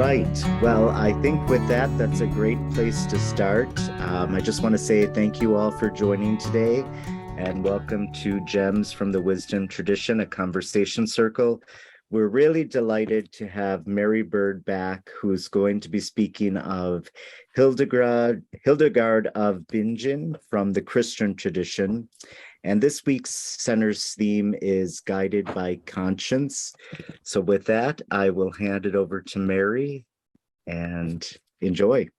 right. Well, I think with that, that's a great place to start. I just want to say thank you all for joining today and welcome to Gems from the Wisdom Tradition, a conversation circle. We're really delighted to have Mary Bird back, who's going to be speaking of Hildegard of Bingen from the Christian tradition. And this week's center's theme is guided by conscience. So with that, I will hand it over to Mary and enjoy.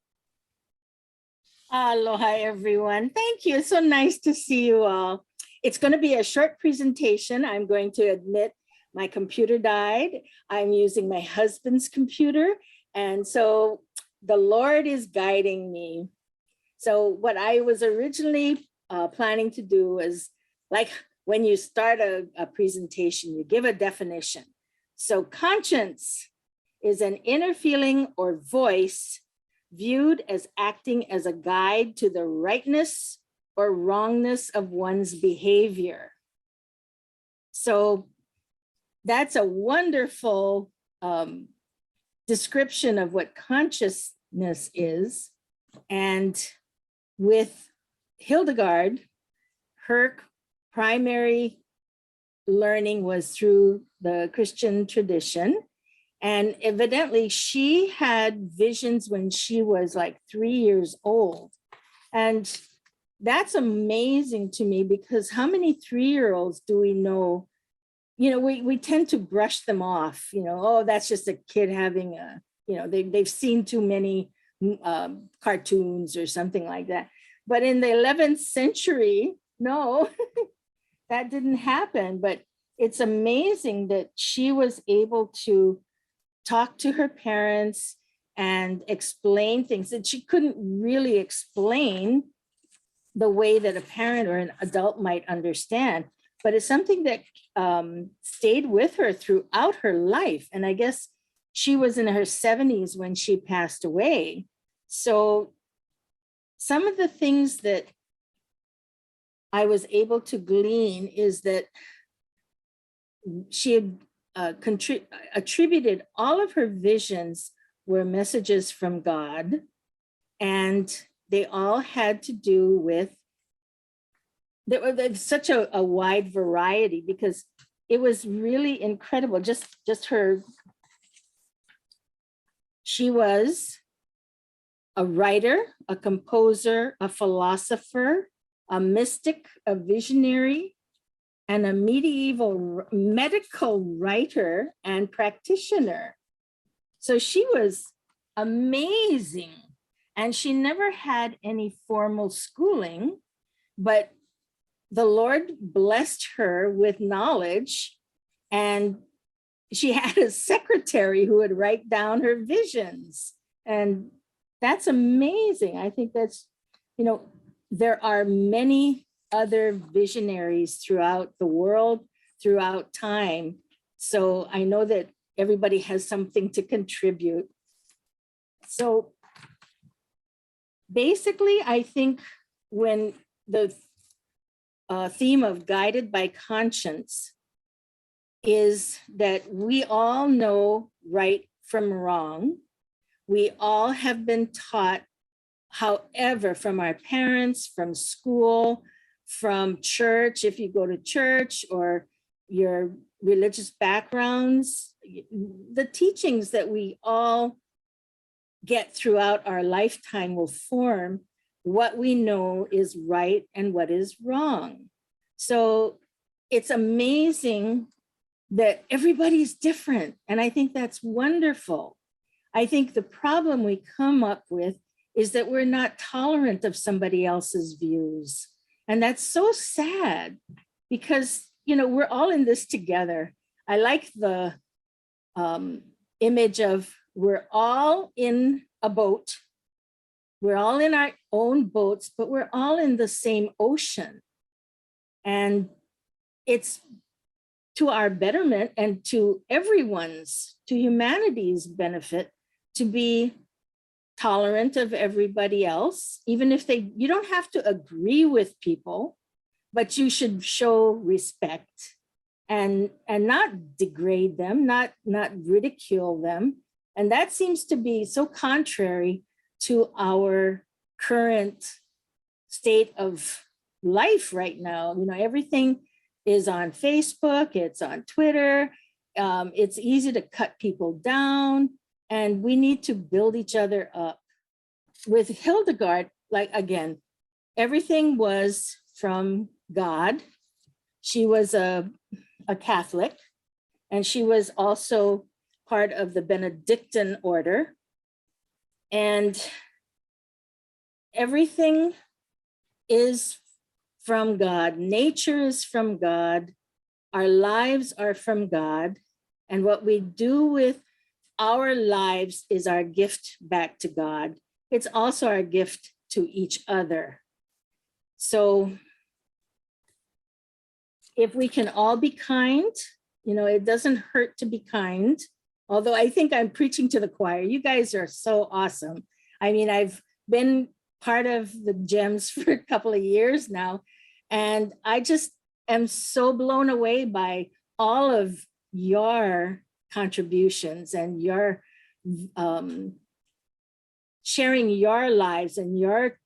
Aloha, everyone. Thank you. So nice to see you all. It's going to be a short presentation. I'm going to admit my computer died. I'm using my husband's computer. And so the Lord is guiding me. So what I was originally planning to do was, like when you start a presentation, you give a definition. So conscience is an inner feeling or voice viewed as acting as a guide to the rightness or wrongness of one's behavior. So that's a wonderful description of what consciousness is. And with Hildegard, her primary learning was through the Christian tradition. And evidently she had visions when she was like 3 years old. And that's amazing to me because how many 3-year-olds do we know? You know, we tend to brush them off, oh, that's just a kid having they've seen too many cartoons or something like that. But in the 11th century, no, that didn't happen. But it's amazing that she was able to talk to her parents and explain things that she couldn't really explain the way that a parent or an adult might understand. But it's something that stayed with her throughout her life. And I guess she was in her 70s when she passed away. So some of the things that I was able to glean is that she had attributed all of her visions were messages from God, and they all had to do with, there's such a wide variety because it was really incredible. Just her, she was a writer, a composer, a philosopher, a mystic, a visionary, and a medieval medical writer and practitioner. So she was amazing. And she never had any formal schooling, but the Lord blessed her with knowledge. And she had a secretary who would write down her visions. And that's amazing. I think that's, there are many other visionaries throughout the world, throughout time. So I know that everybody has something to contribute. So basically, I think when the theme of guided by conscience is that we all know right from wrong. We all have been taught, however, from our parents, from school, from church, if you go to church, or your religious backgrounds, the teachings that we all get throughout our lifetime will form what we know is right and what is wrong. So it's amazing that everybody's different. And I think that's wonderful. I think the problem we come up with is that we're not tolerant of somebody else's views. And that's so sad because, we're all in this together. I like the image of we're all in a boat. We're all in our own boats, but we're all in the same ocean. And it's to our betterment and to humanity's benefit to be tolerant of everybody else, even if you don't have to agree with people, but you should show respect and not degrade them, not ridicule them, And that seems to be so contrary to our current state of life right now. You know, everything is on Facebook, it's on Twitter. It's easy to cut people down, and we need to build each other up. With Hildegard, like again, everything was from God. She was a Catholic, and she was also part of the Benedictine order. And everything is from God. Nature is from God. Our lives are from God. And what we do with our lives is our gift back to God. It's also our gift to each other. So if we can all be kind, you know, it doesn't hurt to be kind. Although I think I'm preaching to the choir. You guys are so awesome. I mean, I've been part of the GEMS for a couple of years now, and I just am so blown away by all of your contributions and your sharing your lives and your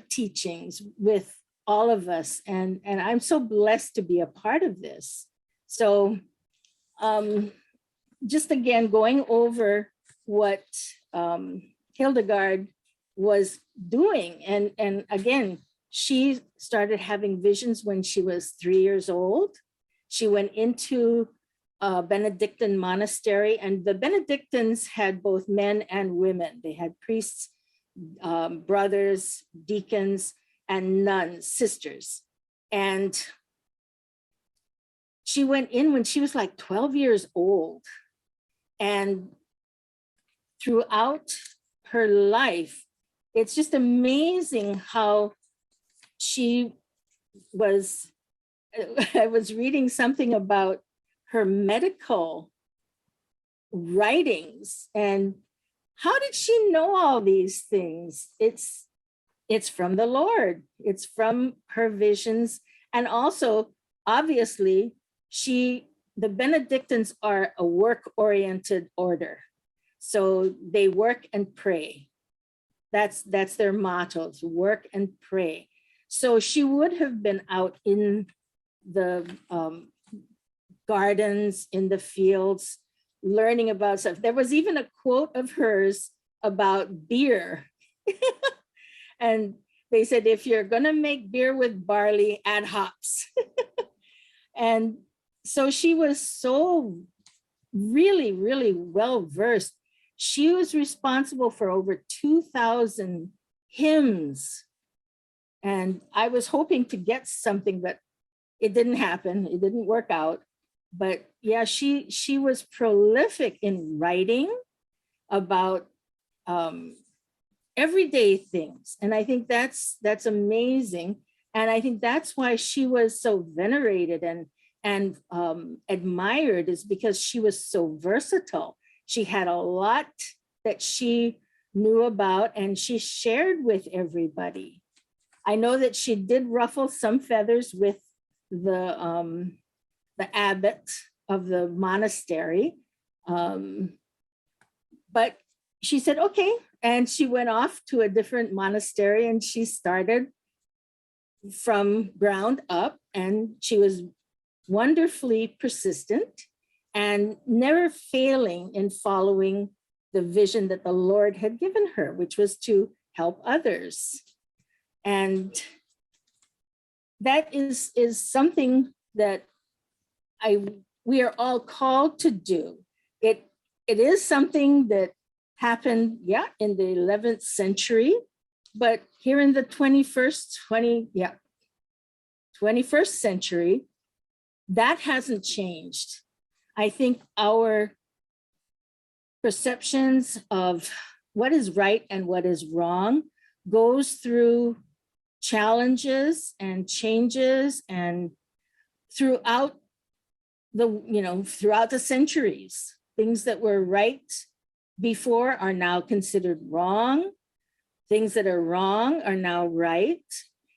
teachings with all of us. And I'm so blessed to be a part of this. So just again, going over what Hildegard was doing. And again, she started having visions when she was 3 years old. She went into a Benedictine monastery, and the Benedictines had both men and women. They had priests, brothers, deacons, and nuns, sisters. And she went in when she was like 12 years old. And throughout her life, it's just amazing how she was, I was reading something about her medical writings, and how did she know all these things? It's from the Lord. It's from her visions. And also, obviously, the Benedictines are a work-oriented order. So they work and pray. That's their motto, to work and pray. So she would have been out in the gardens, in the fields, learning about stuff. There was even a quote of hers about beer. And they said, if you're gonna make beer with barley, add hops. And so she was so really, really well-versed. She was responsible for over 2,000 hymns. And I was hoping to get something, but it didn't happen. It didn't work out. But yeah, she was prolific in writing about everyday things. And I think that's amazing. And I think that's why she was so venerated and admired, is because she was so versatile. She had a lot that she knew about, and she shared with everybody. I know that she did ruffle some feathers with the abbot of the monastery, but she said, okay. And she went off to a different monastery, and she started from ground up, and she was wonderfully persistent and never failing in following the vision that the Lord had given her, which was to help others. And that is something that we are all called to do. It is something that happened, in the 11th century, but here in the 21st century, that hasn't changed. I think our perceptions of what is right and what is wrong goes through challenges and changes, and throughout the centuries, things that were right before are now considered wrong. Things that are wrong are now right.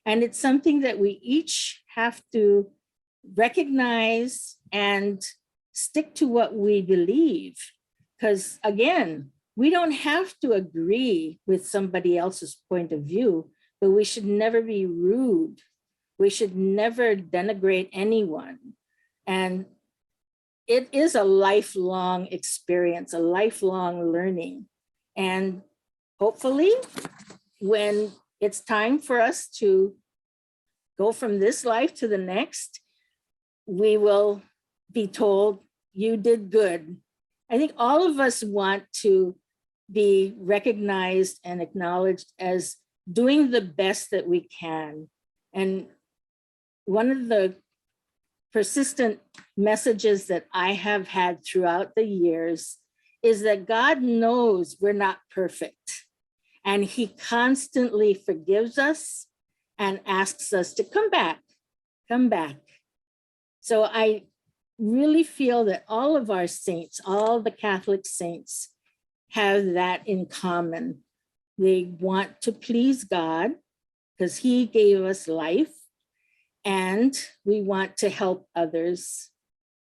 And it's something that we each have to recognize and stick to what we believe, Because again, we don't have to agree with somebody else's point of view, but we should never be rude. We should never denigrate anyone. And it is a lifelong experience, a lifelong learning. And hopefully, when it's time for us to go from this life to the next, we will be told, you did good. I think all of us want to be recognized and acknowledged as doing the best that we can. And one of the persistent messages that I have had throughout the years is that God knows we're not perfect. And he constantly forgives us and asks us to come back, come back. So I really feel that all of our saints, all the Catholic saints, have that in common. They want to please God because he gave us life, and we want to help others.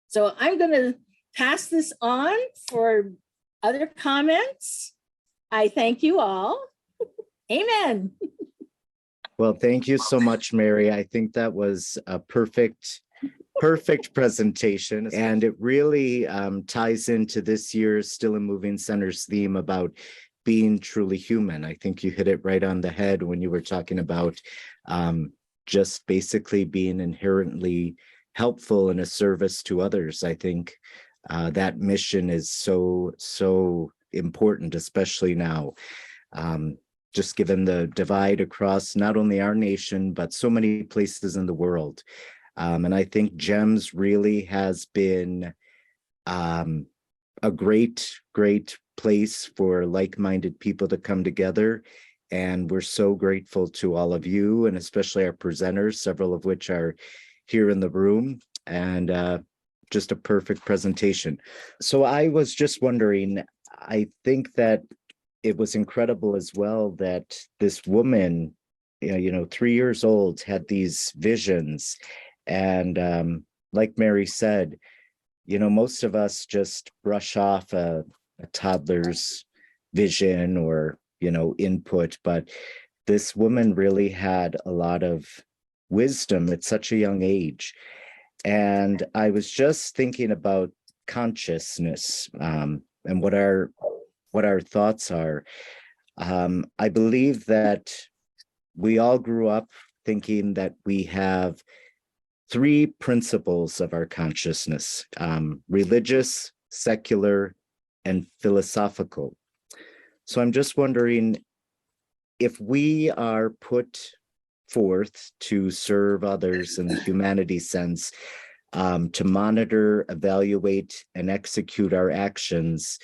So I'm going to pass this on for other comments. I thank you all. Amen. Well, thank you so much, Mary. I think that was a perfect presentation, and it really ties into this year's Still and Moving Center's theme about being truly human. I think you hit it right on the head when you were talking about just basically being inherently helpful and a service to others. I think that mission is so important, especially now. Just given the divide across not only our nation, but so many places in the world. And I think GEMS really has been a great place for like-minded people to come together. And we're so grateful to all of you, and especially our presenters, several of which are here in the room, and just a perfect presentation. So I was just wondering, I think that it was incredible as well that this woman, 3 years old, had these visions. And like Mary said, most of us just brush off a toddler's vision or, input, but this woman really had a lot of wisdom at such a young age. And I was just thinking about consciousness and what our thoughts are. I believe that we all grew up thinking that we have three principles of our consciousness: religious, secular, and philosophical. So I'm just wondering, if we are put forth to serve others in the humanity sense, to monitor, evaluate, and execute our actions,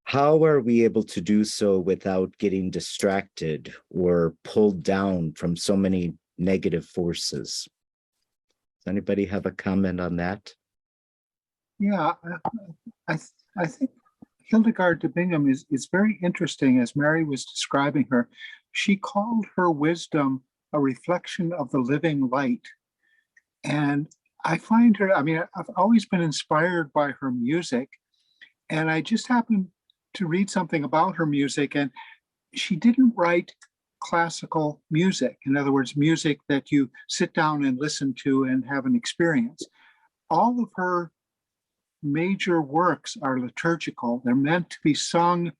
how are we able to do so without getting distracted or pulled down from so many negative forces? Does anybody have a comment on that? Yeah, I think Hildegard of Bingen is very interesting. As Mary was describing her, she called her wisdom a reflection of the living light. And I find her, I've always been inspired by her music. And I just happened to read something about her music, and she didn't write classical music. In other words, music that you sit down and listen to and have an experience. All of her major works are liturgical. They're meant to be sung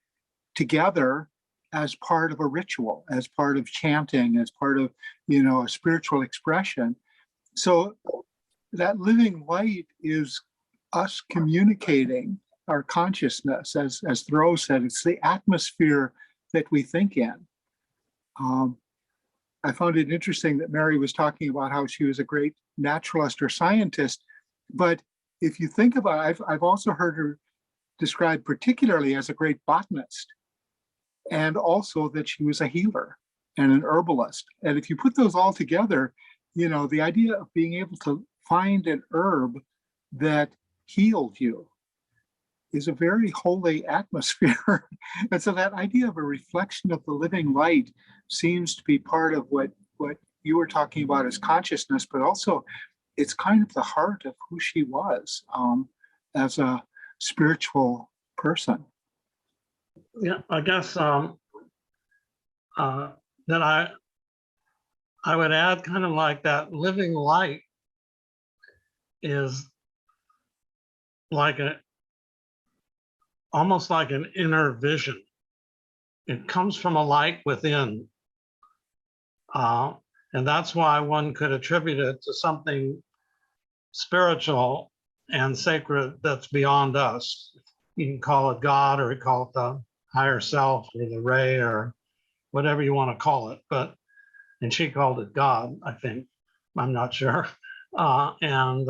together as part of a ritual, as part of chanting, as part of, a spiritual expression. So that living light is us communicating our consciousness. As Thoreau said, it's the atmosphere that we think in. I found it interesting that Mary was talking about how she was a great naturalist or scientist, but if you think about it, I've also heard her described particularly as a great botanist, and also that she was a healer and an herbalist. And if you put those all together, the idea of being able to find an herb that healed you is a very holy atmosphere. And so that idea of a reflection of the living light seems to be part of what you were talking about as consciousness, but also it's kind of the heart of who she was as a spiritual person. Yeah, I guess that I would add kind of like that living light is like almost like an inner vision. It comes from a light within. And that's why one could attribute it to something spiritual and sacred that's beyond us. You can call it God, or you call it the higher self, or the ray, or whatever you want to call it. And she called it God, I think. I'm not sure. And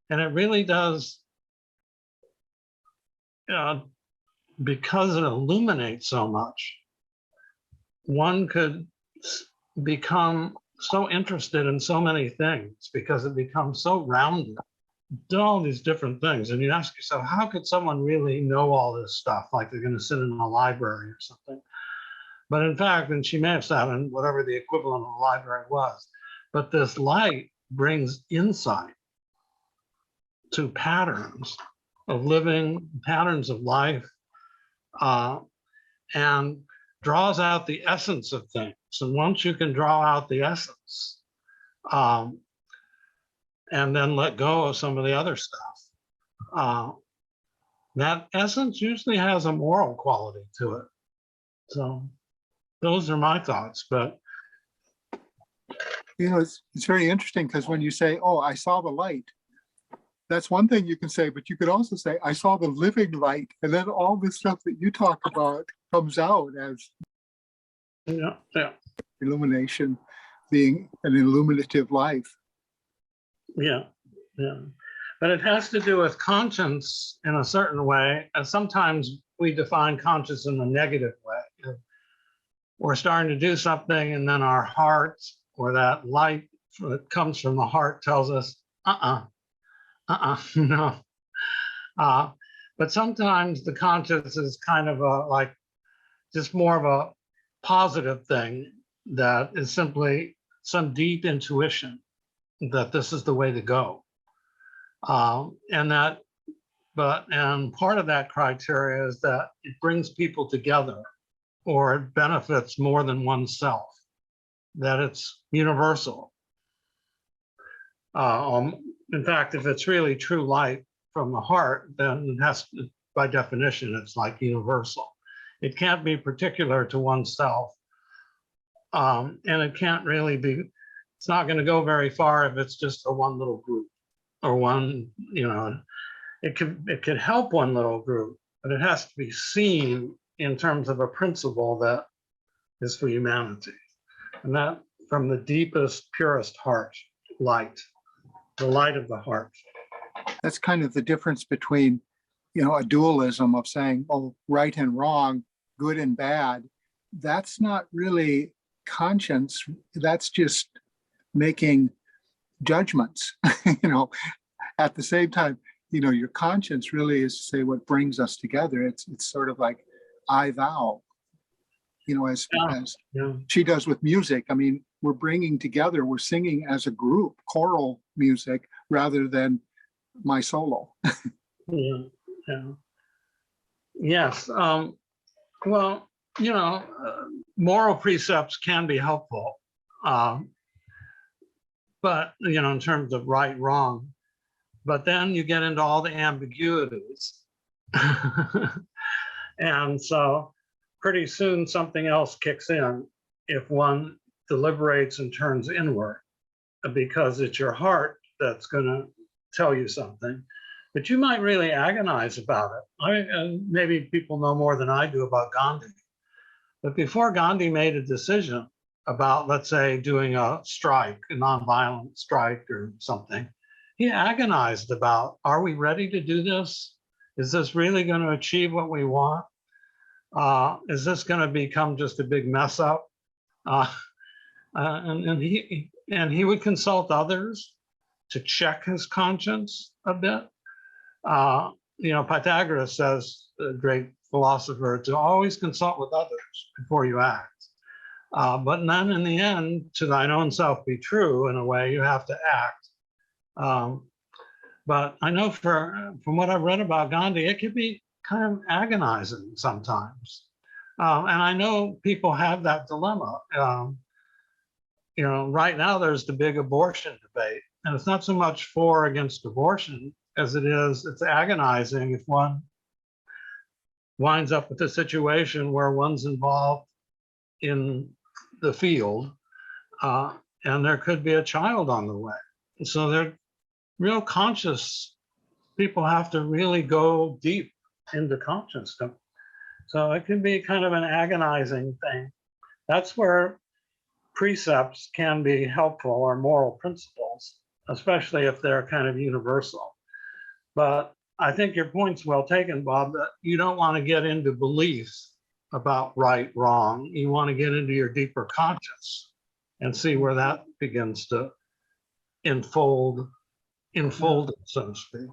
it really does, because it illuminates so much, one could become so interested in so many things because it becomes so rounded, do all these different things. And you ask yourself, how could someone really know all this stuff? Like they're going to sit in a library or something. But in fact, and she may have sat in whatever the equivalent of a library was, but this light brings insight to patterns of living, patterns of life, and draws out the essence of things. And once you can draw out the essence, and then let go of some of the other stuff, that essence usually has a moral quality to it. So those are my thoughts. But It's very interesting because when you say, oh, I saw the light, that's one thing you can say, but you could also say, I saw the living light. And then all this stuff that you talk about comes out as illumination, being an illuminative life. Yeah. But it has to do with conscience in a certain way. And sometimes we define conscience in a negative way. We're starting to do something, and then our heart, or that light that comes from the heart, tells us, no. But sometimes the conscience is kind of like just more of a positive thing that is simply some deep intuition that this is the way to go. And part of that criteria is that it brings people together, or it benefits more than oneself, that it's universal. In fact, if it's really true light from the heart, then it has to, by definition, it's like universal. It can't be particular to oneself. And it can't really be, it's not going to go very far if it's just a one little group, or one, it could help one little group, but it has to be seen in terms of a principle that is for humanity. And that from the deepest, purest heart, light, the light of the heart. That's kind of the difference between, a dualism of saying, oh, right and wrong, good and bad. That's not really conscience. That's just making judgments, At the same time, your conscience really is to say what brings us together. It's sort of like I thou, as she does with music. I mean, we're bringing together, we're singing as a group, choral music, rather than my solo. Yes. Well, moral precepts can be helpful, but, in terms of right, wrong, but then you get into all the ambiguities. And so pretty soon something else kicks in if one deliberates and turns inward, because it's your heart that's going to tell you something. But you might really agonize about it. Maybe people know more than I do about Gandhi. But before Gandhi made a decision about, let's say, doing a strike, a nonviolent strike or something, he agonized about, are we ready to do this? Is this really going to achieve what we want? Is this going to become just a big mess up? And he would consult others to check his conscience a bit. Pythagoras says, the great philosopher, to always consult with others before you act. But then in the end, to thine own self be true, in a way, you have to act. But I know from what I've read about Gandhi, it could be kind of agonizing sometimes. And I know people have that dilemma. Right now there's the big abortion debate, and it's not so much for or against abortion as it's agonizing if one winds up with a situation where one's involved in the field, and there could be a child on the way. So they're real conscious. People have to really go deep into consciousness. So it can be kind of an agonizing thing. That's where precepts can be helpful, or moral principles, especially if they're kind of universal. But I think your point's well taken, Bob, that you don't want to get into beliefs about right, wrong. You want to get into your deeper conscious and see where that begins to unfold, so to speak.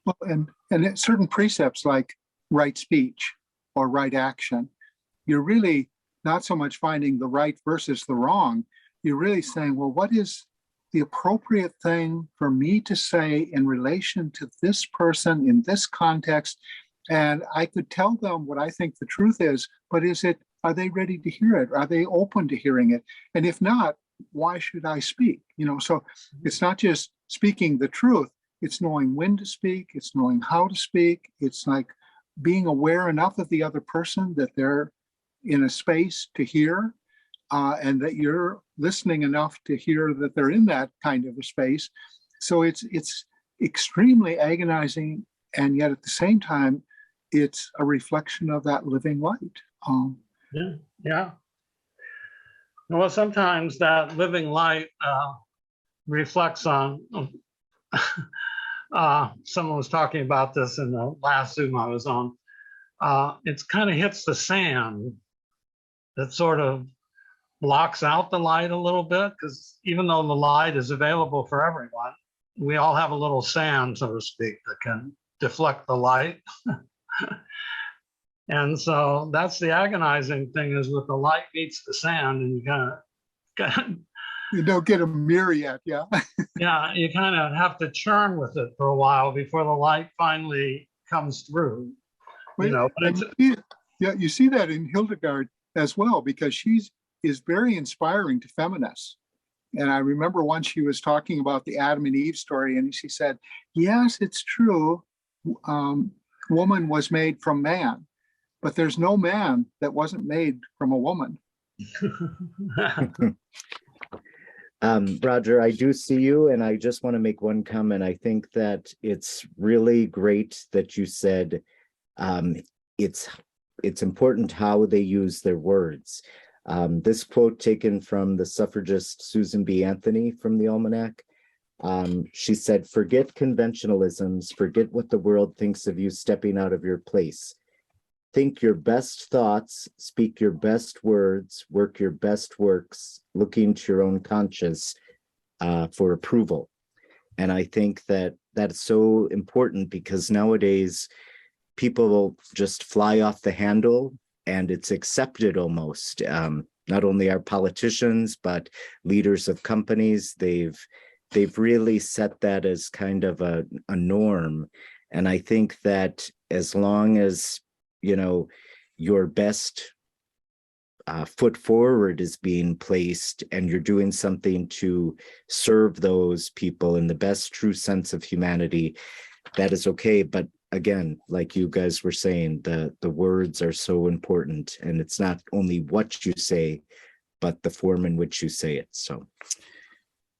Well, and certain precepts like right speech or right action, you're really not so much finding the right versus the wrong. You're really saying, well, what is the appropriate thing for me to say in relation to this person in this context? And I could tell them what I think the truth is, but are they ready to hear it? Are they open to hearing it? And if not, why should I speak? So it's not just speaking the truth, it's knowing when to speak, it's knowing how to speak. It's like being aware enough of the other person that they're in a space to hear, and that you're listening enough to hear that they're in that kind of a space. So it's extremely agonizing, and yet at the same time, it's a reflection of that living light. Yeah. Well, sometimes that living light reflects on. Someone was talking about this in the last Zoom I was on. It's kind of hits the sand that sort of blocks out the light a little bit, because even though the light is available for everyone, we all have a little sand, so to speak, that can deflect the light. And so that's the agonizing thing, is with the light meets the sand, and you don't get a mirror yet, yeah. Yeah, you kind of have to churn with it for a while before the light finally comes through. But you see that in Hildegard as well, because she is very inspiring to feminists. And I remember once she was talking about the Adam and Eve story, and she said, yes, it's true, woman was made from man, but there's no man that wasn't made from a woman. Roger, I do see you, and I just want to make one comment. I think that it's really great that you said it's important how they use their words. This quote taken from the suffragist Susan B. Anthony from the Almanac. She said, "Forget conventionalisms, forget what the world thinks of you stepping out of your place. Think your best thoughts, speak your best words, work your best works, looking to your own conscience for approval." And I think that that's so important, because nowadays people will just fly off the handle, and it's accepted almost. Not only our politicians, but leaders of companies, they've really set that as kind of a norm. And I think that as long as your best foot forward is being placed, and you're doing something to serve those people in the best true sense of humanity, that is okay. But again, like you guys were saying, the words are so important, and it's not only what you say, but the form in which you say it. So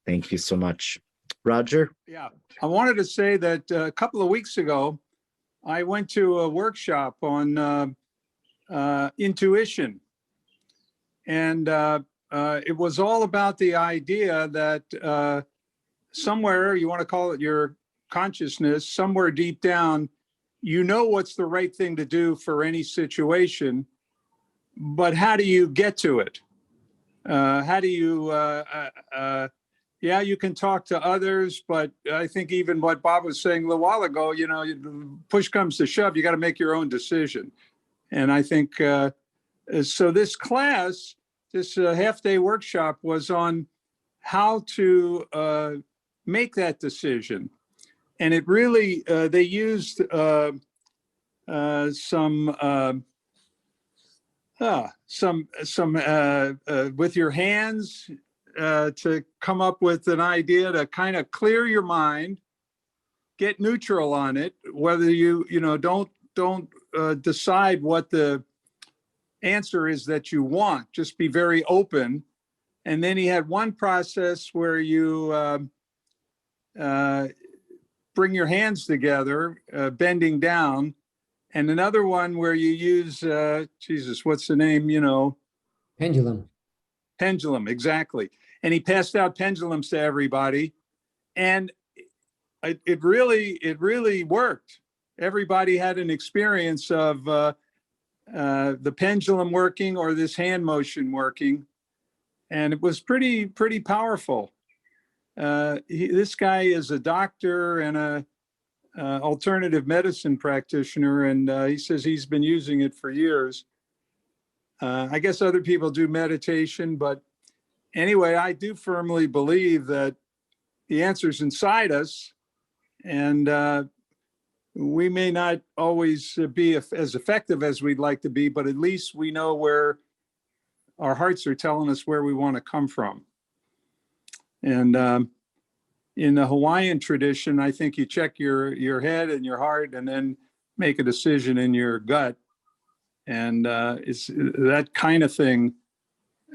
thank you so much. Roger? Yeah, I wanted to say that a couple of weeks ago, I went to a workshop on intuition. And it was all about the idea that somewhere, you want to call it your consciousness, somewhere deep down, you know what's the right thing to do for any situation, but how do you get to it? How do you, yeah, you can talk to others, but I think even what Bob was saying a little while ago, push comes to shove, you got to make your own decision. And I think, so this class, this half-day workshop was on how to make that decision. And it really, they used with your hands to come up with an idea to kind of clear your mind, get neutral on it, whether you don't decide what the answer is that you want, just be very open. And then he had one process where you bring your hands together, bending down, and another one where you use, Jesus, what's the name, Pendulum. Pendulum, exactly. And he passed out pendulums to everybody. And it really worked. Everybody had an experience of the pendulum working or this hand motion working. And it was pretty powerful. This guy is a doctor and a alternative medicine practitioner, and he says he's been using it for years. I guess other people do meditation, but anyway, I do firmly believe that the answer's inside us, and we may not always be as effective as we'd like to be, but at least we know where our hearts are telling us where we want to come from. And in the Hawaiian tradition, I think you check your head and your heart and then make a decision in your gut. And it's that kind of thing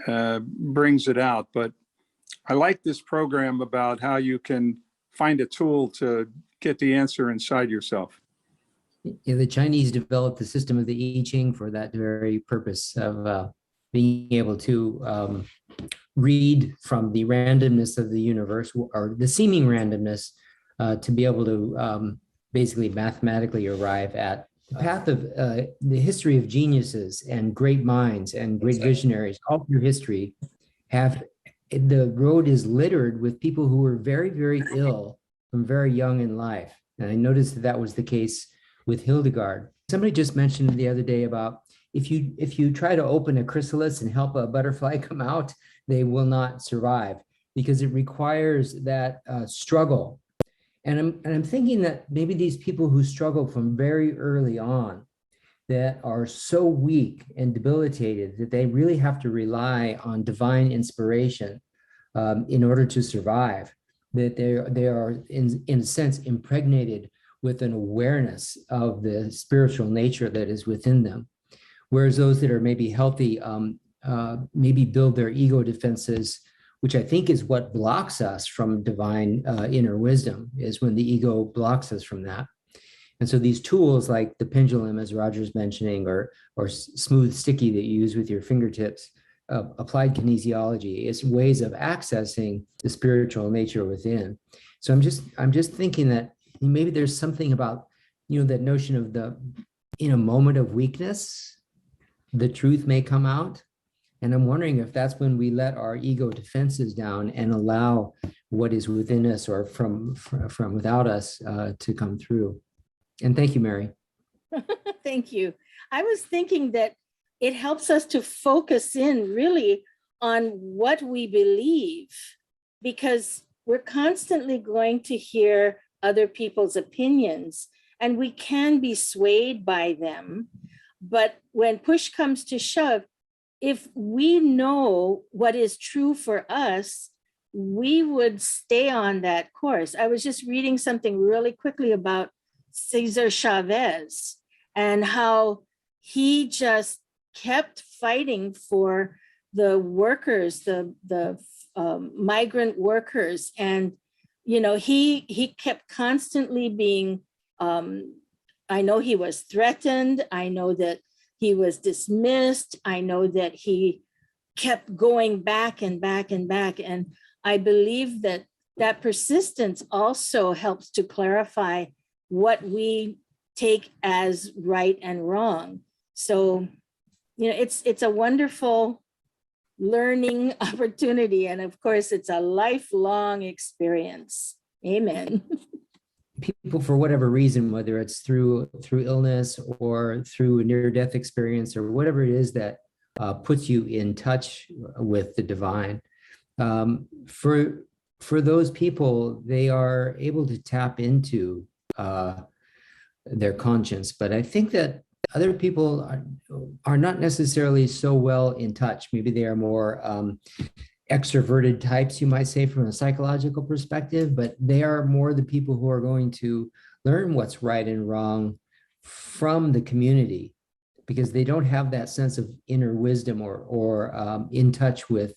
brings it out. But I like this program about how you can find a tool to get the answer inside yourself. Yeah, the Chinese developed the system of the I Ching for that very purpose of being able to read from the randomness of the universe, or the seeming randomness, to be able to basically mathematically arrive at the path of the history of geniuses and great minds and great visionaries all through history. The road is littered with people who were very, very ill from very young in life. And I noticed that was the case with Hildegard. Somebody just mentioned the other day about if you try to open a chrysalis and help a butterfly come out, they will not survive because it requires that struggle. And I'm thinking that maybe these people who struggle from very early on, that are so weak and debilitated that they really have to rely on divine inspiration in order to survive, that they are in a sense impregnated with an awareness of the spiritual nature that is within them. Whereas those that are maybe healthy, maybe build their ego defenses, which I think is what blocks us from divine inner wisdom, is when the ego blocks us from that. And so these tools like the pendulum, as Roger's mentioning, or smooth sticky that you use with your fingertips, applied kinesiology, is ways of accessing the spiritual nature within. So I'm just thinking that maybe there's something about, that notion of in a moment of weakness, the truth may come out. And I'm wondering if that's when we let our ego defenses down and allow what is within us or from without us to come through. And thank you, Mary. Thank you. I was thinking that it helps us to focus in really on what we believe, because we're constantly going to hear other people's opinions and we can be swayed by them. But when push comes to shove, if we know what is true for us, we would stay on that course. I was just reading something really quickly about Cesar Chavez and how he just kept fighting for the workers, the migrant workers. And, he kept constantly being, I know he was threatened. I know that he was dismissed. I know that he kept going back and back and back. And I believe that persistence also helps to clarify what we take as right and wrong. So, it's a wonderful learning opportunity. And of course, it's a lifelong experience. Amen. People, for whatever reason, whether it's through illness or through a near-death experience or whatever it is that puts you in touch with the divine, for those people, they are able to tap into their conscience. But I think that other people are not necessarily so well in touch. Maybe they are more extroverted types, you might say, from a psychological perspective, but they are more the people who are going to learn what's right and wrong from the community, because they don't have that sense of inner wisdom or in touch with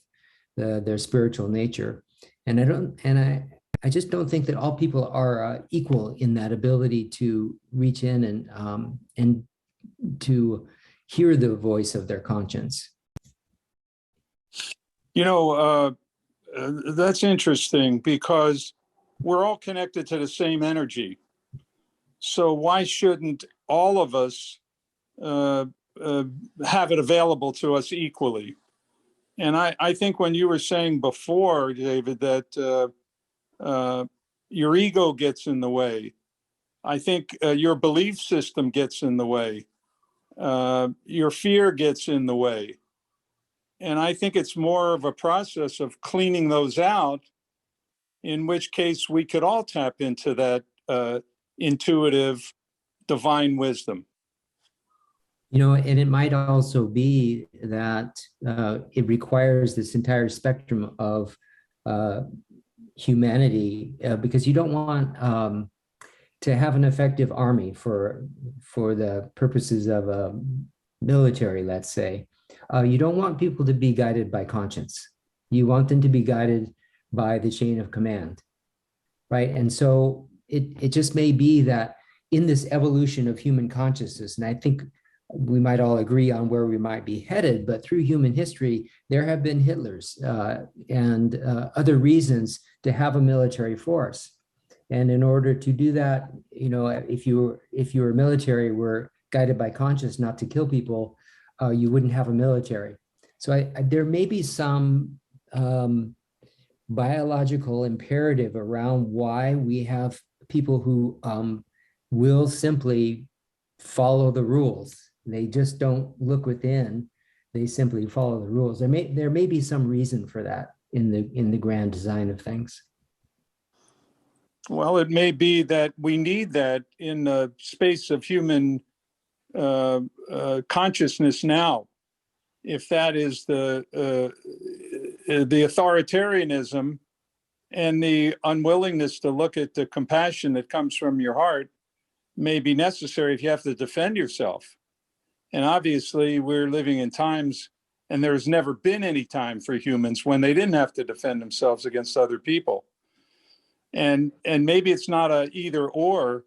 their spiritual nature. And I just don't think that all people are equal in that ability to reach in and to hear the voice of their conscience. That's interesting, because we're all connected to the same energy. So why shouldn't all of us have it available to us equally? And I think when you were saying before, David, that your ego gets in the way, I think your belief system gets in the way, your fear gets in the way. And I think it's more of a process of cleaning those out, in which case we could all tap into that intuitive divine wisdom. And it might also be that it requires this entire spectrum of humanity, because you don't want to have an effective army for the purposes of a military, let's say. You don't want people to be guided by conscience. You want them to be guided by the chain of command, right? And so it just may be that in this evolution of human consciousness, and I think we might all agree on where we might be headed, but through human history, there have been Hitlers and other reasons to have a military force. And in order to do that, if your military were guided by conscience not to kill people, you wouldn't have a military. So there may be some biological imperative around why we have people who will simply follow the rules. They just don't look within. They simply follow the rules. There may be some reason for that in the grand design of things. Well, it may be that we need that in the space of human consciousness now. If that is the authoritarianism and the unwillingness to look at the compassion that comes from your heart may be necessary if you have to defend yourself. And obviously we're living in times, and there's never been any time for humans when they didn't have to defend themselves against other people. And maybe it's not a either or,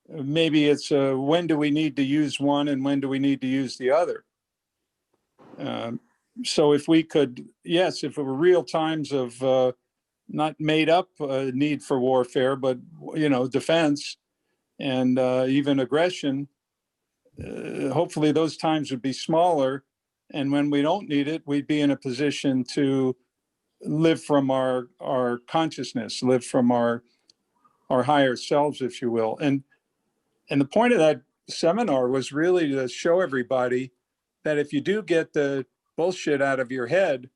maybe it's a when do we need to use one and when do we need to use the other? So if we could, yes, if it were real times of not made up need for warfare, but, defense and even aggression, hopefully those times would be smaller. And when we don't need it, we'd be in a position to live from our consciousness, live from our higher selves, if you will. And the point of that seminar was really to show everybody that if you do get the bullshit out of your head,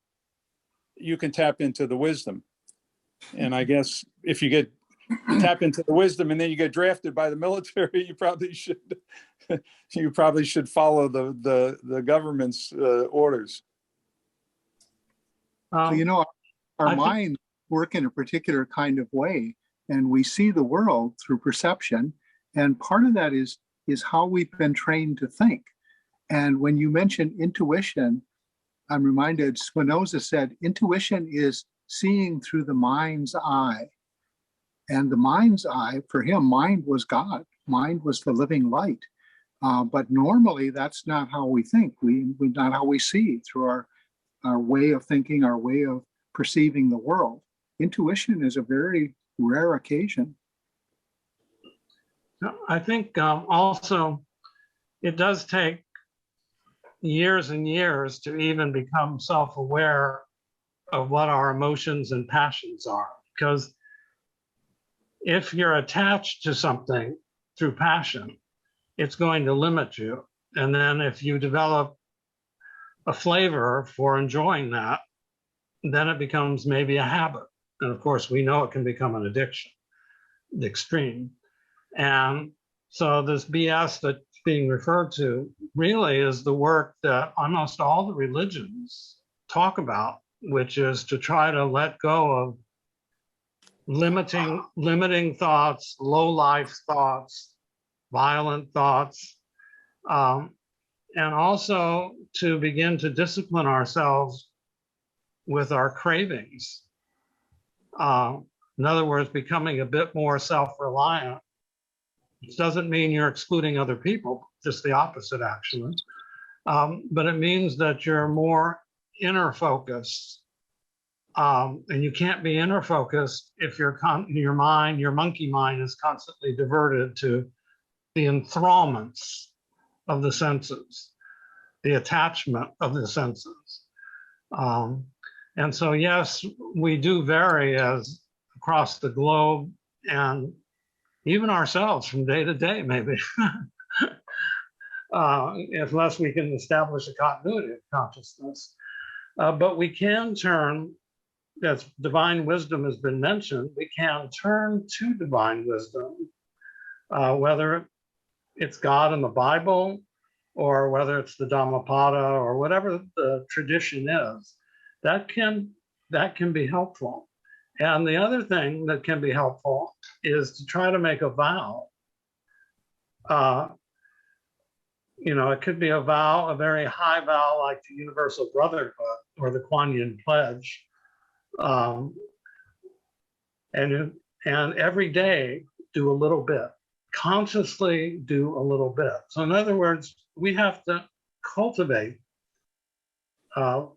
you can tap into the wisdom. And I guess if you tap into the wisdom and then you get drafted by the military, you probably should follow the government's orders. So, our minds work in a particular kind of way, and we see the world through perception. And part of that is how we've been trained to think. And when you mention intuition, I'm reminded Spinoza said, intuition is seeing through the mind's eye. And the mind's eye, for him, mind was God. Mind was the living light. But normally, that's not how we think. We not how we see through our way of thinking, our way of perceiving the world. Intuition is a very rare occasion. I think also it does take years and years to even become self-aware of what our emotions and passions are. Because if you're attached to something through passion, it's going to limit you. And then if you develop a flavor for enjoying that, then it becomes maybe a habit. And of course, we know it can become an addiction, the extreme. And So this BS that's being referred to really is the work that almost all the religions talk about, which is to try to let go of limiting thoughts, low life thoughts, violent thoughts, and also to begin to discipline ourselves with our cravings. In other words, becoming a bit more self-reliant. It doesn't mean you're excluding other people, just the opposite, actually. But it means that you're more inner focused. And you can't be inner focused if your mind, your monkey mind, is constantly diverted to the enthrallments of the senses, the attachment of the senses. And so, yes, we do vary as across the globe and even ourselves from day to day, maybe, unless we can establish a continuity of consciousness. But we can turn, as divine wisdom has been mentioned, we can turn to divine wisdom, whether it's God in the Bible or whether it's the Dhammapada or whatever the tradition is. That can be helpful. And the other thing that can be helpful is to try to make a vow. It could be a vow, a very high vow, like the Universal Brotherhood or the Kuan Yin Pledge. And every day do a little bit, consciously do a little bit. So in other words, we have to cultivate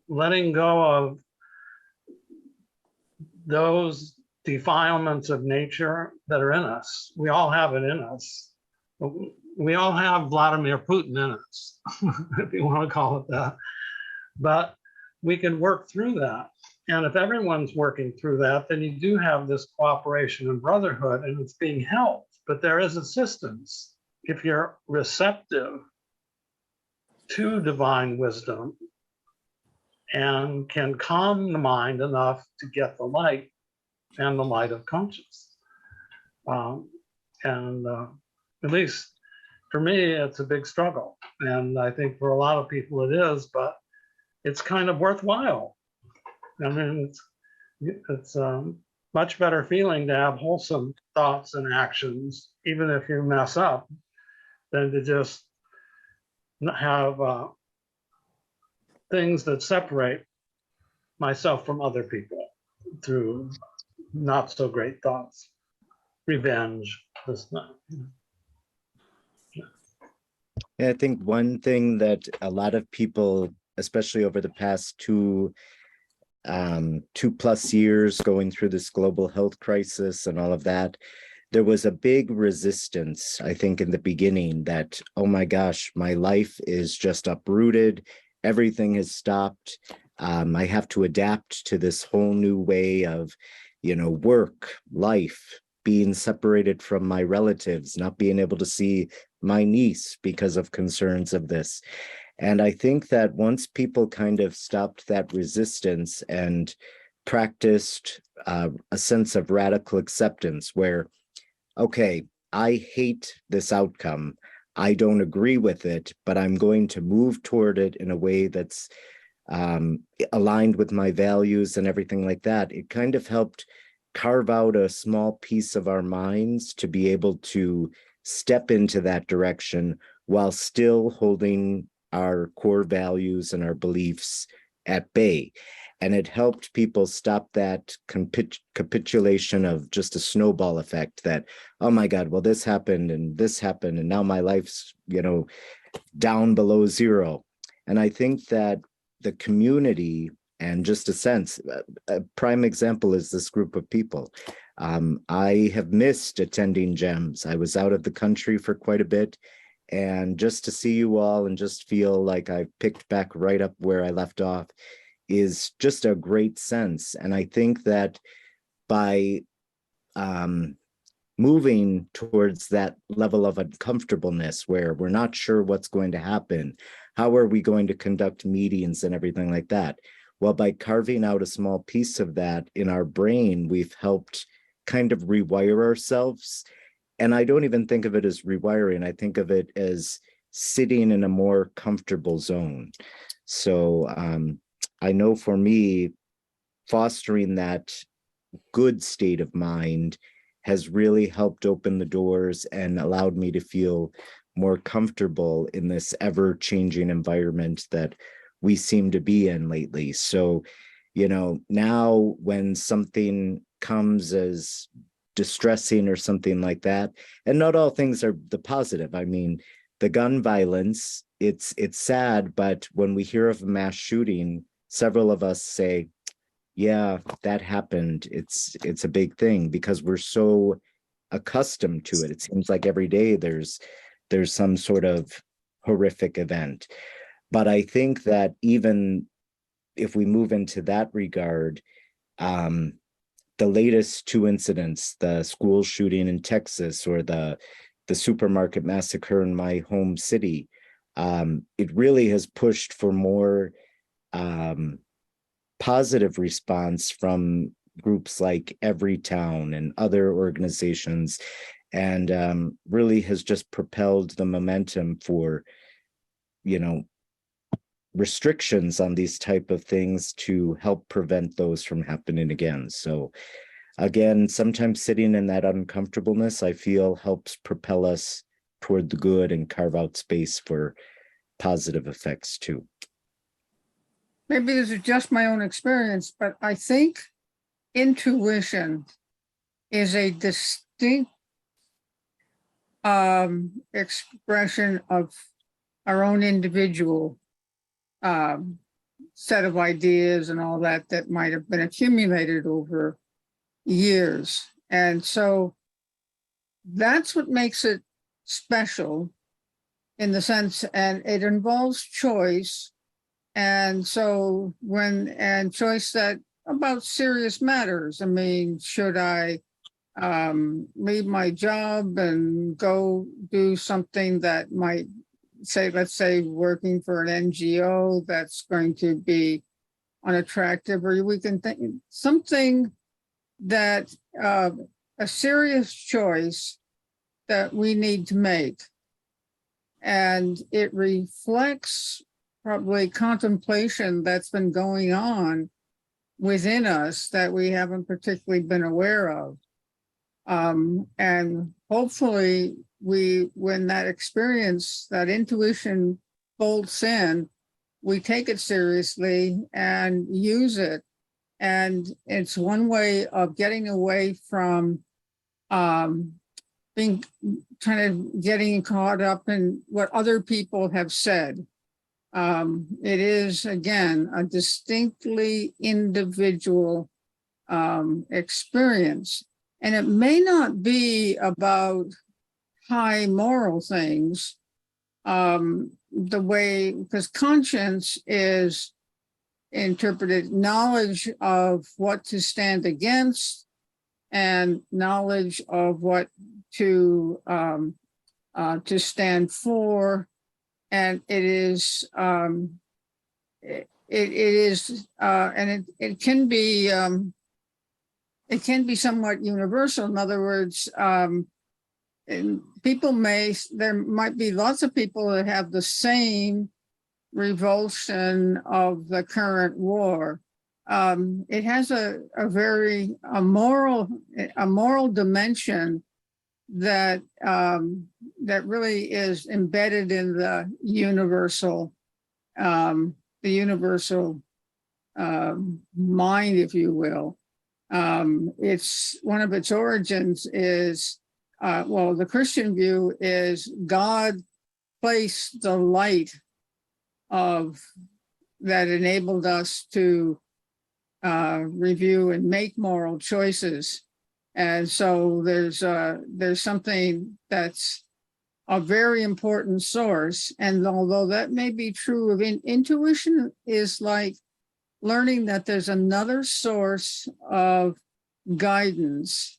letting go of those defilements of nature that are in us. We all have it in us. We all have Vladimir Putin in us, if you want to call it that. But we can work through that. And if everyone's working through that, then you do have this cooperation and brotherhood, and it's being helped. But there is assistance if you're receptive to divine wisdom and can calm the mind enough to get the light and the light of conscience. At least for me, it's a big struggle. And I think for a lot of people it is, but it's kind of worthwhile. I mean, it's a much better feeling to have wholesome thoughts and actions, even if you mess up, than to just have things that separate myself from other people through not so great thoughts, revenge, this and that. Yeah, I think one thing that a lot of people, especially over the past 2+ years going through this global health crisis and all of that, there was a big resistance, I think, in the beginning that, oh my gosh, my life is just uprooted. Everything has stopped. I have to adapt to this whole new way of, work, life, being separated from my relatives, not being able to see my niece because of concerns of this. And I think that once people kind of stopped that resistance and practiced a sense of radical acceptance where, okay, I hate this outcome. I don't agree with it, but I'm going to move toward it in a way that's aligned with my values and everything like that. It kind of helped carve out a small piece of our minds to be able to step into that direction while still holding our core values and our beliefs at bay. And it helped people stop that capitulation of just a snowball effect that, oh my God, well, this happened and now my life's, down below zero. And I think that the community, and just a sense, a prime example is this group of people. I have missed attending GEMS. I was out of the country for quite a bit. And just to see you all and just feel like I've picked back right up where I left off is just a great sense. And I think that by moving towards that level of uncomfortableness where we're not sure what's going to happen, how are we going to conduct meetings and everything like that? Well, by carving out a small piece of that in our brain, we've helped kind of rewire ourselves and I don't even think of it as rewiring. I think of it as sitting in a more comfortable zone. So I know for me, fostering that good state of mind has really helped open the doors and allowed me to feel more comfortable in this ever-changing environment that we seem to be in lately. So, you know, now when something comes as distressing or something like that, and not all things are the positive. I mean, the gun violence, it's sad, but when we hear of a mass shooting, several of us say, yeah, that happened. It's a big thing because we're so accustomed to it. It seems like every day there's some sort of horrific event. But I think that even if we move into that regard, the latest two incidents, the school shooting in Texas or the supermarket massacre in my home city, it really has pushed for more positive response from groups like Everytown and other organizations, and really has just propelled the momentum for, you know, restrictions on these type of things to help prevent those from happening again. So again, sometimes sitting in that uncomfortableness, I feel, helps propel us toward the good and carve out space for positive effects too. Maybe this is just my own experience, but I think intuition is a distinct expression of our own individual set of ideas and all that might have been accumulated over years. And so that's what makes it special in the sense, and it involves choice. And so choice that about serious matters. I mean, should I leave my job and go do something that might say, let's say, working for an NGO that's going to be unattractive, or we can think something that a serious choice that we need to make. And it reflects probably contemplation that's been going on within us that we haven't particularly been aware of. And hopefully when that experience, that intuition bolts in, we take it seriously and use it. And it's one way of getting away from getting caught up in what other people have said. It is, again, a distinctly individual experience. And it may not be about high moral things, because conscience is interpreted knowledge of what to stand against and knowledge of what to stand for. And it is, and it can be somewhat universal. In other words, and there might be lots of people that have the same revulsion of the current war. It has a moral dimension that really is embedded in the universal mind, if you will. It's one of its origins is, the Christian view is God placed the light of that enabled us to review and make moral choices. And so there's something that's a very important source. And although that may be true of intuition, is like learning that there's another source of guidance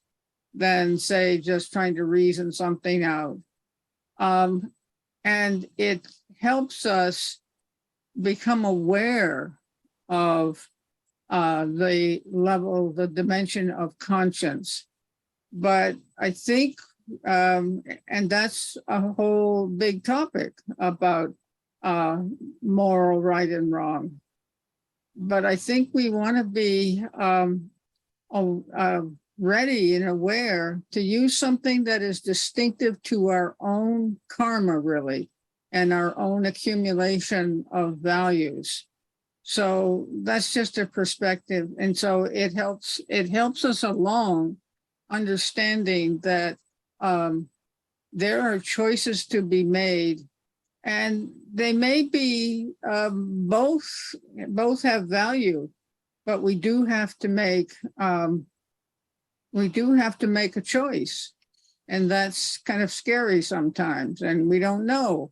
than, say, just trying to reason something out. And it helps us become aware of the dimension of conscience. But I think And that's a whole big topic about moral right and wrong. But I think we want to be ready and aware to use something that is distinctive to our own karma, really, and our own accumulation of values. So that's just a perspective. And so it helps us along understanding that there are choices to be made, and they may be both have value, but we do have to make a choice, and that's kind of scary sometimes, and we don't know.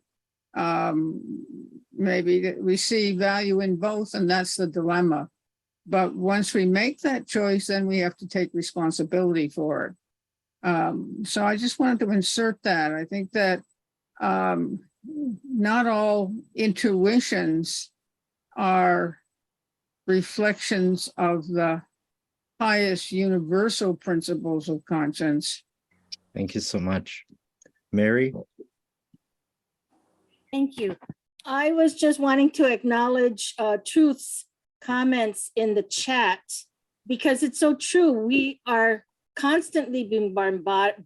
Maybe we see value in both, and that's the dilemma. But once we make that choice, then we have to take responsibility for it. So I just wanted to insert that. I think that not all intuitions are reflections of the highest universal principles of conscience. Thank you so much. Mary? Thank you. I was just wanting to acknowledge Truth's comments in the chat, because it's so true. We are constantly being bombarded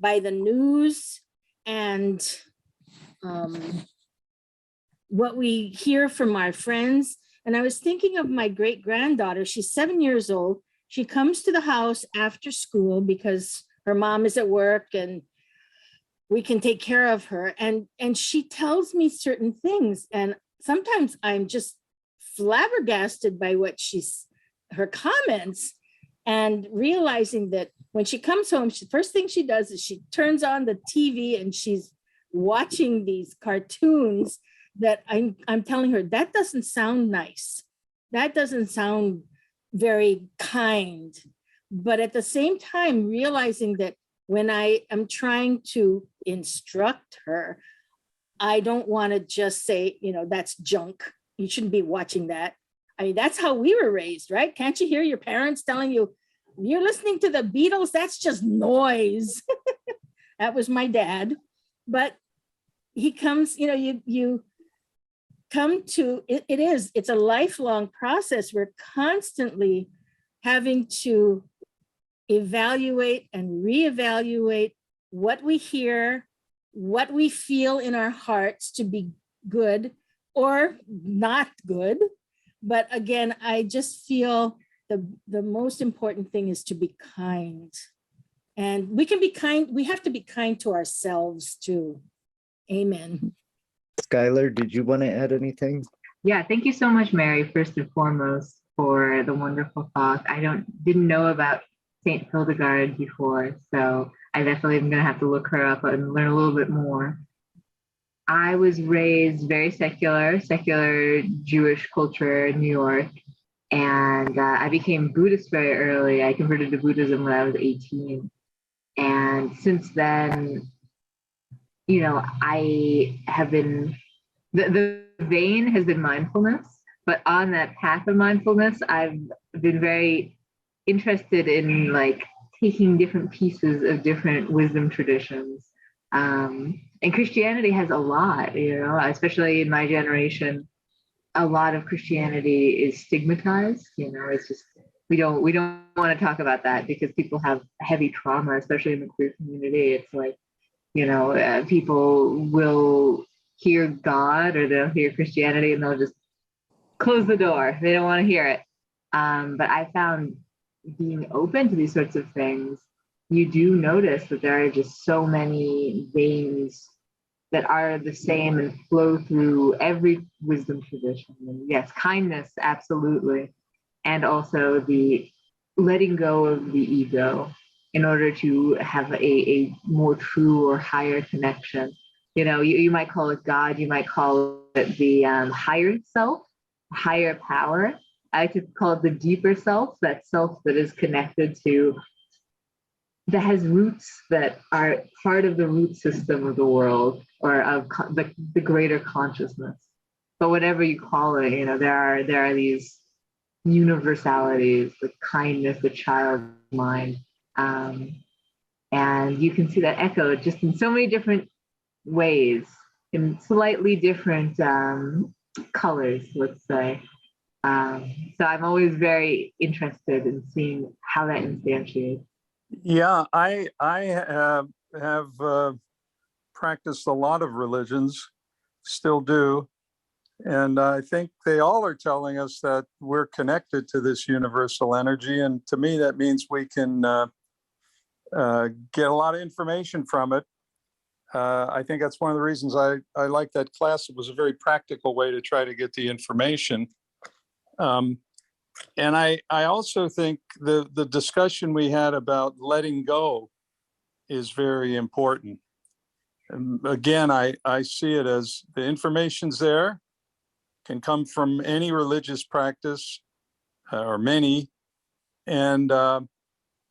by the news and what we hear from our friends. And I was thinking of my great-granddaughter. She's 7 years old. She comes to the house after school because her mom is at work and we can take care of her. And she tells me certain things. And sometimes I'm just flabbergasted by what her comments, and realizing that when she comes home, the first thing she does is she turns on the TV and she's watching these cartoons that I'm telling her, that doesn't sound nice. That doesn't sound very kind. But at the same time, realizing that when I am trying to instruct her, I don't want to just say, that's junk. You shouldn't be watching that. I mean, that's how we were raised, right? Can't you hear your parents telling you, you're listening to the Beatles? That's just noise. That was my dad. But he comes, you come to, it's a lifelong process. We're constantly having to evaluate and reevaluate what we hear, what we feel in our hearts to be good or not good. But again, I just feel the most important thing is to be kind. And we can be kind, we have to be kind to ourselves too. Amen. Skyler, did you want to add anything? Yeah, thank you so much, Mary, first and foremost, for the wonderful talk. I didn't know about Saint Hildegard before, so I definitely am going to have to look her up and learn a little bit more. I was raised very secular Jewish culture in New York, and I became Buddhist very early. I converted to Buddhism when I was 18. And since then, I have been, the vein has been mindfulness, but on that path of mindfulness, I've been very interested in taking different pieces of different wisdom traditions. And Christianity has a lot, especially in my generation, a lot of Christianity is stigmatized. It's just, we don't want to talk about that because people have heavy trauma, especially in the queer community. It's like, people will hear God or they'll hear Christianity and they'll just close the door. They don't want to hear it. But I found being open to these sorts of things, you do notice that there are just so many veins that are the same and flow through every wisdom tradition. And yes, kindness, absolutely. And also the letting go of the ego in order to have a more true or higher connection. You might call it God, you might call it the higher self, higher power. I could call it the deeper self, that self that is connected to, that has roots that are part of the root system of the world or of the greater consciousness. But whatever you call it, there are these universalities, the kindness, the child mind. And you can see that echoed just in so many different ways, in slightly different colors, let's say. So I'm always very interested in seeing how that instantiates. Yeah, I have practiced a lot of religions, still do. And I think they all are telling us that we're connected to this universal energy. And to me, that means we can get a lot of information from it. I think that's one of the reasons I like that class. It was a very practical way to try to get the information. And I also think the discussion we had about letting go is very important. And again, I see it as the information's there, can come from any religious practice or many. And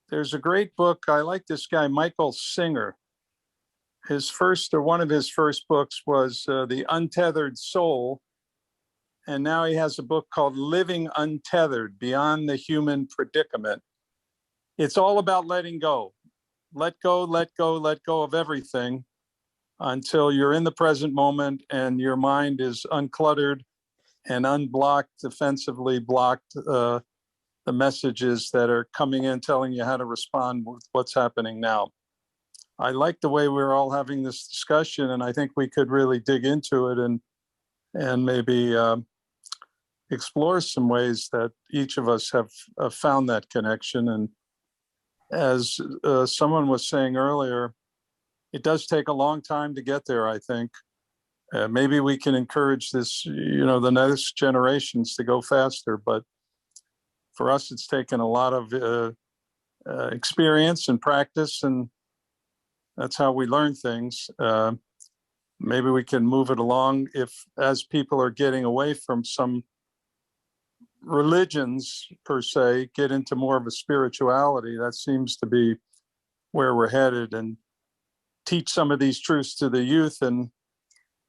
there's a great book. I like this guy, Michael Singer. One of his first books was The Untethered Soul. And now he has a book called Living Untethered, Beyond the Human Predicament. It's all about letting go. Let go, let go, let go of everything until you're in the present moment and your mind is uncluttered and unblocked, defensively blocked the messages that are coming in telling you how to respond with what's happening now. I like the way we're all having this discussion, and I think we could really dig into it and maybe explore some ways that each of us have found that connection. And as someone was saying earlier, it does take a long time to get there, I think. Maybe we can encourage this, the next generations to go faster, but for us, it's taken a lot of experience and practice, and that's how we learn things. Maybe we can move it along as people are getting away from some religions per se, get into more of a spirituality. That seems to be where we're headed, and teach some of these truths to the youth and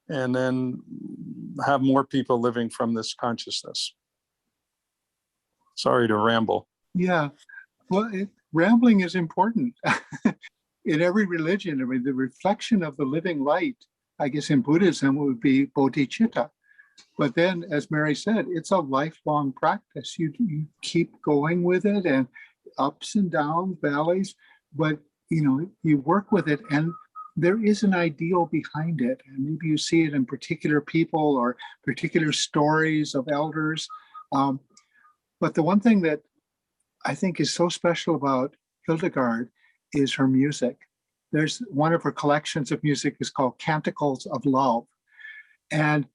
then have more people living from this consciousness. Sorry to ramble. Yeah, well, rambling is important in every religion. I mean, the reflection of the living light, I guess in Buddhism, would be bodhicitta. But then, as Mary said, it's a lifelong practice. You keep going with it, and ups and downs, valleys, but you work with it, and there is an ideal behind it. And maybe you see it in particular people or particular stories of elders. But the one thing that I think is so special about Hildegard is her music. There's one of her collections of music is called Canticles of Love. And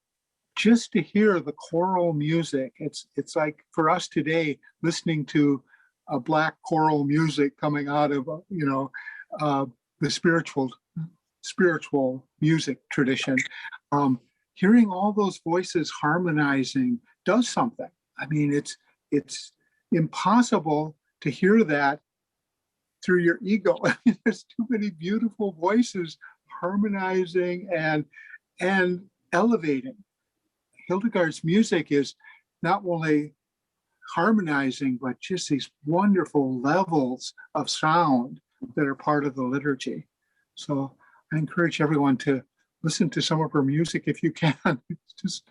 just to hear the choral music, it's like for us today, listening to a Black choral music coming out of, the spiritual music tradition. Hearing all those voices harmonizing does something. I mean, it's impossible to hear that through your ego. There's too many beautiful voices harmonizing and elevating. Hildegard's music is not only harmonizing, but just these wonderful levels of sound that are part of the liturgy. So I encourage everyone to listen to some of her music if you can. It's just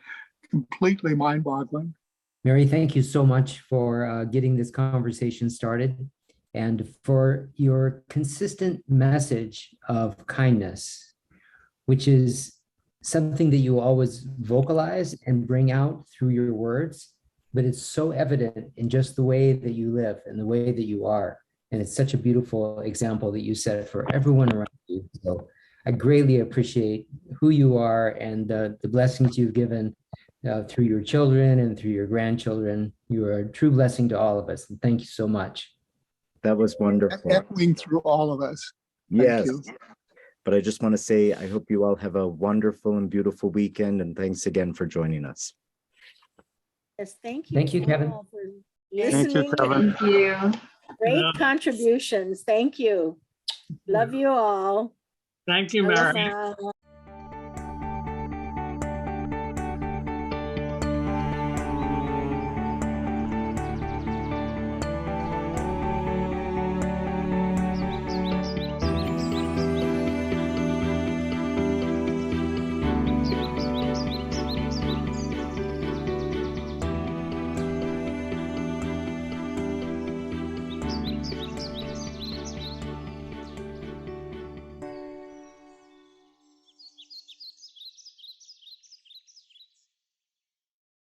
completely mind-boggling. Mary, thank you so much for getting this conversation started and for your consistent message of kindness, which is something that you always vocalize and bring out through your words, but it's so evident in just the way that you live and the way that you are. And it's such a beautiful example that you set for everyone around you. So I greatly appreciate who you are and the blessings you've given through your children and through your grandchildren. You are a true blessing to all of us. And thank you so much. That was wonderful. Echoing through all of us. Yes. Thank you. But I just want to say, I hope you all have a wonderful and beautiful weekend. And thanks again for joining us. Yes, thank you. Thank you, Kevin. all for Thank you, listening. Kevin. Thank you. Great Yeah. contributions. Thank you. Love you all. Thank you, Mary. Aloha.